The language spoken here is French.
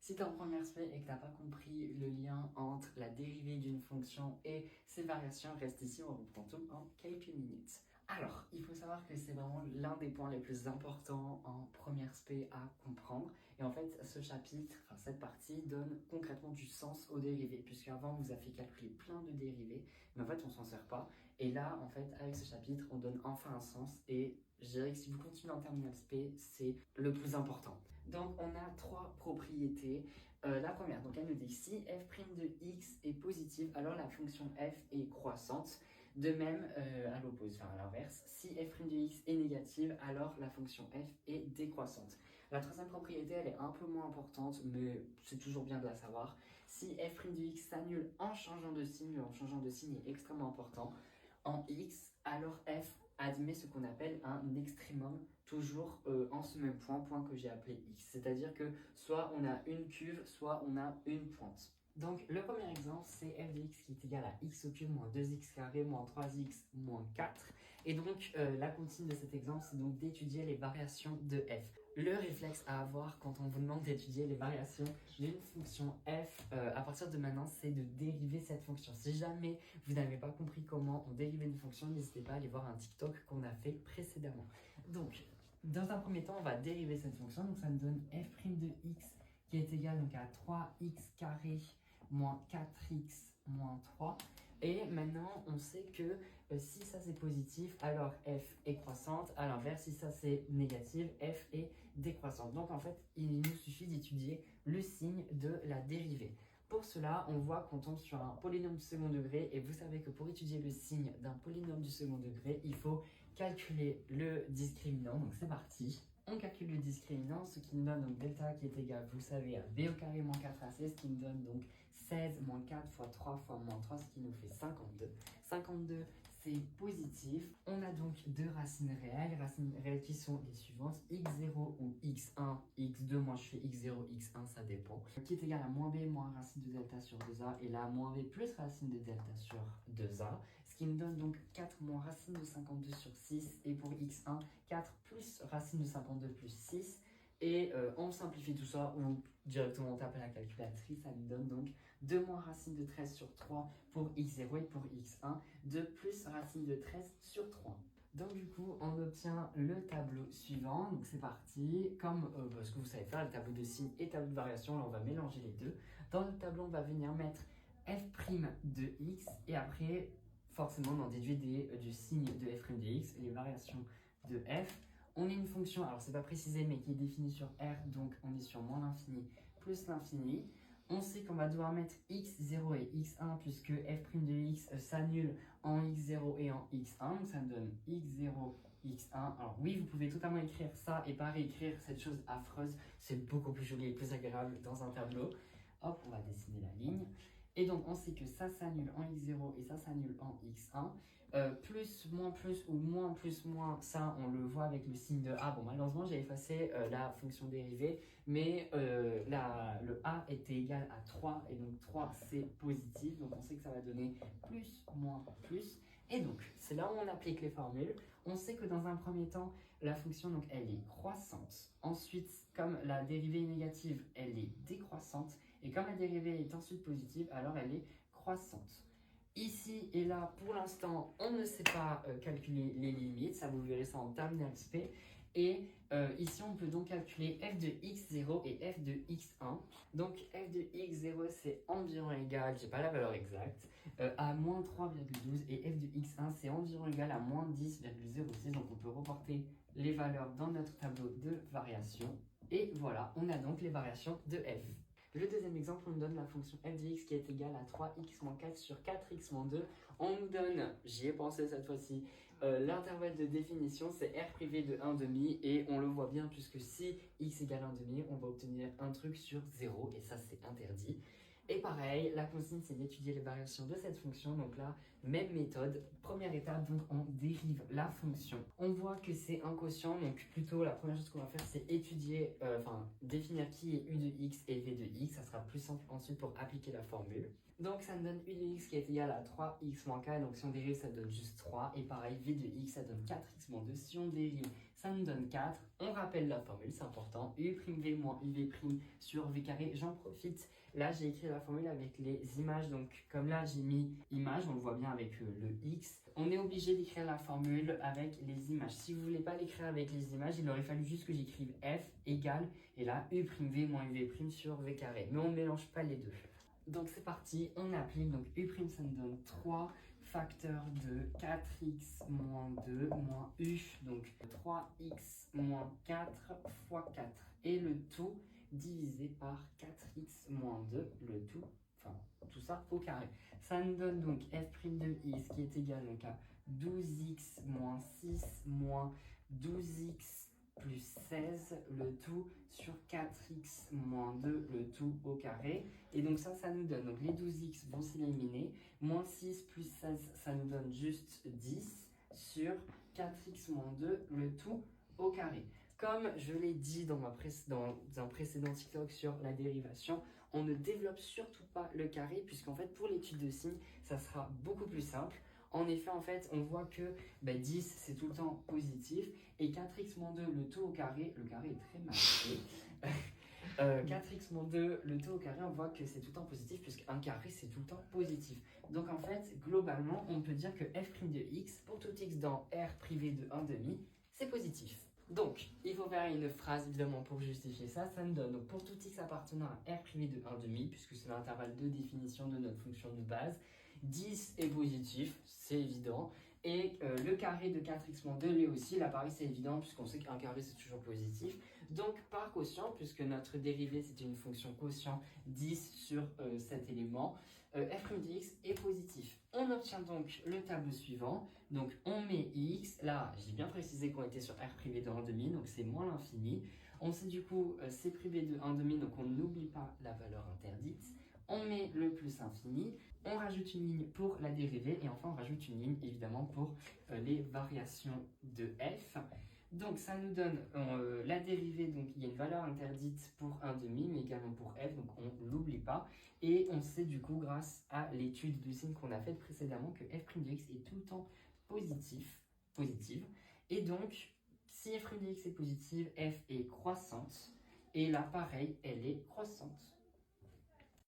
Si tu es en première spé et que tu n'as pas compris le lien entre la dérivée d'une fonction et ses variations, reste ici, on reprend tout en quelques minutes. Alors, il faut savoir que c'est vraiment l'un des points les plus importants en première spé à comprendre. Et en fait, ce chapitre, cette partie, donne concrètement du sens aux dérivés. Puisqu'avant, on vous a fait calculer plein de dérivés, mais en fait, on s'en sert pas. Et là, en fait, avec ce chapitre, on donne enfin un sens. Et je dirais que si vous continuez en terminale spé, c'est le plus important. Donc, on a trois propriétés. La première, donc elle nous dit si f' de x est positive, alors la fonction f est croissante. De même, à l'opposé, enfin à l'inverse, si f' de x est négative, alors la fonction f est décroissante. La troisième propriété, elle est un peu moins importante, mais c'est toujours bien de la savoir. Si f' de x s'annule en changeant de signe, le en changeant de signe est extrêmement important, en x, alors f admet ce qu'on appelle un extrémum, toujours en ce même point que j'ai appelé x. C'est-à-dire que soit on a une cuve, soit on a une pointe. Donc le premier exemple, c'est f de x qui est égal à x au cube moins 2x carré moins 3x moins 4. Et donc la consigne de cet exemple, c'est donc d'étudier les variations de f. Le réflexe à avoir quand on vous demande d'étudier les variations d'une fonction f, à partir de maintenant, c'est de dériver cette fonction. Si jamais vous n'avez pas compris comment on dérive une fonction, n'hésitez pas à aller voir un TikTok qu'on a fait précédemment. Donc, dans un premier temps, on va dériver cette fonction. Donc ça nous donne f' de x qui est égal donc, à 3x carré moins 4x moins 3. Et maintenant, on sait que si ça c'est positif, alors f est croissante. À l'inverse, si ça c'est négatif, f est décroissante. Donc en fait, il nous suffit d'étudier le signe de la dérivée. Pour cela, on voit qu'on tombe sur un polynôme du second degré. Et vous savez que pour étudier le signe d'un polynôme du second degré, il faut calculer le discriminant. Donc c'est parti. On calcule le discriminant, ce qui nous donne donc delta qui est égal, vous savez, à b au carré moins 4ac, ce qui nous donne donc 16 moins 4 fois 3 fois moins 3, ce qui nous fait 52. 52, c'est positif. On a donc deux racines réelles. Les racines réelles qui sont les suivantes, x0 ou x1, x2, moi je fais x0, x1, ça dépend, qui est égal à moins b moins racine de delta sur 2a, et là moins b plus racine de delta sur 2a, ce qui nous donne donc 4 moins racine de 52 sur 6, et pour x1, 4 plus racine de 52 plus 6, et on simplifie tout ça, ou directement on tape à la calculatrice, ça nous donne donc 2 moins racine de 13 sur 3 pour x0 et pour x1, 2 plus racine de 13 sur 3. Donc du coup, on obtient le tableau suivant. Donc c'est parti. Comme ce que vous savez faire, le tableau de signe et tableau de variation, là on va mélanger les deux. Dans le tableau, on va venir mettre f' de x et après, forcément, on en déduit du signe de f' de x, les variations de f. On a une fonction, alors c'est pas précisé, mais qui est définie sur R, donc on est sur moins l'infini plus l'infini. On sait qu'on va devoir mettre x0 et x1 puisque f' de x s'annule en x0 et en x1, donc ça me donne x0, x1. Alors oui, vous pouvez totalement écrire ça et pas réécrire cette chose affreuse, c'est beaucoup plus joli et plus agréable dans un tableau. Hop, on va dessiner la ligne. Et donc, on sait que ça s'annule en x0 et ça s'annule en x1. Plus, ou moins, plus, moins, ça, on le voit avec le signe de a. Bon, malheureusement, j'ai effacé la fonction dérivée, mais le a était égal à 3, et donc 3, c'est positif. Donc, on sait que ça va donner plus, moins, plus. Et donc, c'est là où on applique les formules. On sait que dans un premier temps, la fonction, donc, elle est croissante. Ensuite, comme la dérivée est négative, elle est décroissante. Et comme la dérivée est ensuite positive, alors elle est croissante. Ici et là, pour l'instant, on ne sait pas calculer les limites. Ça, vous verrez ça en terminale spé. Et ici, on peut donc calculer f de x0 et f de x1. Donc, f de x0, c'est environ égal, j'ai pas la valeur exacte, à moins 3,12. Et f de x1, c'est environ égal à moins 10,06. Donc, on peut reporter les valeurs dans notre tableau de variation. Et voilà, on a donc les variations de f. Le deuxième exemple, on nous donne la fonction f de x qui est égale à 3x moins 4 sur 4x moins 2. On nous donne, j'y ai pensé cette fois-ci, l'intervalle de définition, c'est r privé de 1,5 et on le voit bien puisque si x égale 1,5, on va obtenir un truc sur 0 et ça c'est interdit. Et pareil, la consigne c'est d'étudier les variations de cette fonction. Donc là, même méthode. Première étape, donc on dérive la fonction. On voit que c'est un quotient, donc plutôt la première chose qu'on va faire c'est étudier, définir qui est u de x et v de x. Ça sera plus simple ensuite pour appliquer la formule. Donc ça me donne u de x qui est égal à 3x moins 4, donc si on dérive ça donne juste 3. Et pareil, v de x ça donne 4x moins 2. Si on dérive ça nous donne 4. On rappelle la formule, c'est important. U'V moins UV' sur V carré, j'en profite. Là, j'ai écrit la formule avec les images. Donc, comme là, j'ai mis image, on le voit bien avec le X. On est obligé d'écrire la formule avec les images. Si vous ne voulez pas l'écrire avec les images, il aurait fallu juste que j'écrive F égale, et là, U'V moins UV' sur V carré. Mais on ne mélange pas les deux. Donc, c'est parti, on applique. Donc, U', ça nous donne 3 facteur de 4x moins 2 moins u, donc 3x moins 4 fois 4, et le tout divisé par 4x moins 2, le tout, enfin tout ça au carré. Ça nous donne donc f' de i, ce qui est égal donc à 12x moins 6 moins 12x plus 16, le tout sur 4x moins 2, le tout au carré. Et donc ça nous donne, donc les 12x vont s'éliminer, moins 6 plus 16, ça nous donne juste 10 sur 4x moins 2, le tout au carré. Comme je l'ai dit dans un précédent TikTok sur la dérivation, on ne développe surtout pas le carré, puisqu'en fait pour l'étude de signes, ça sera beaucoup plus simple. En effet, en fait, on voit que 10, c'est tout le temps positif, et 4x moins 2, le tout au carré, le carré est très mal fait. 4x moins 2, le tout au carré, on voit que c'est tout le temps positif, puisqu'un carré, c'est tout le temps positif. Donc en fait, globalement, on peut dire que f' de x, pour tout x dans R privé de 1,5, c'est positif. Donc, il faut faire une phrase évidemment pour justifier ça. Ça nous donne, donc pour tout x appartenant à R privé de 1,5, puisque c'est l'intervalle de définition de notre fonction de base, 10 est positif, c'est évident, et le carré de 4x moins 2 l'est aussi. Là pareil c'est évident puisqu'on sait qu'un carré c'est toujours positif. Donc par quotient, puisque notre dérivée c'est une fonction quotient 10 sur cet élément, f' de x est positif. On obtient donc le tableau suivant. Donc on met x, là j'ai bien précisé qu'on était sur R privé de 1,5, donc c'est moins l'infini. On sait du coup C privé de 1,5, donc on n'oublie pas la valeur interdite. On met le plus infini, on rajoute une ligne pour la dérivée, et enfin on rajoute une ligne évidemment pour les variations de f. Donc ça nous donne la dérivée, donc il y a une valeur interdite pour 1,5 mais également pour f, donc on ne l'oublie pas. Et on sait du coup grâce à l'étude de signe qu'on a faite précédemment que f' de x est tout le temps positive. Et donc si f' de x est positive, f est croissante, et là pareil elle est croissante.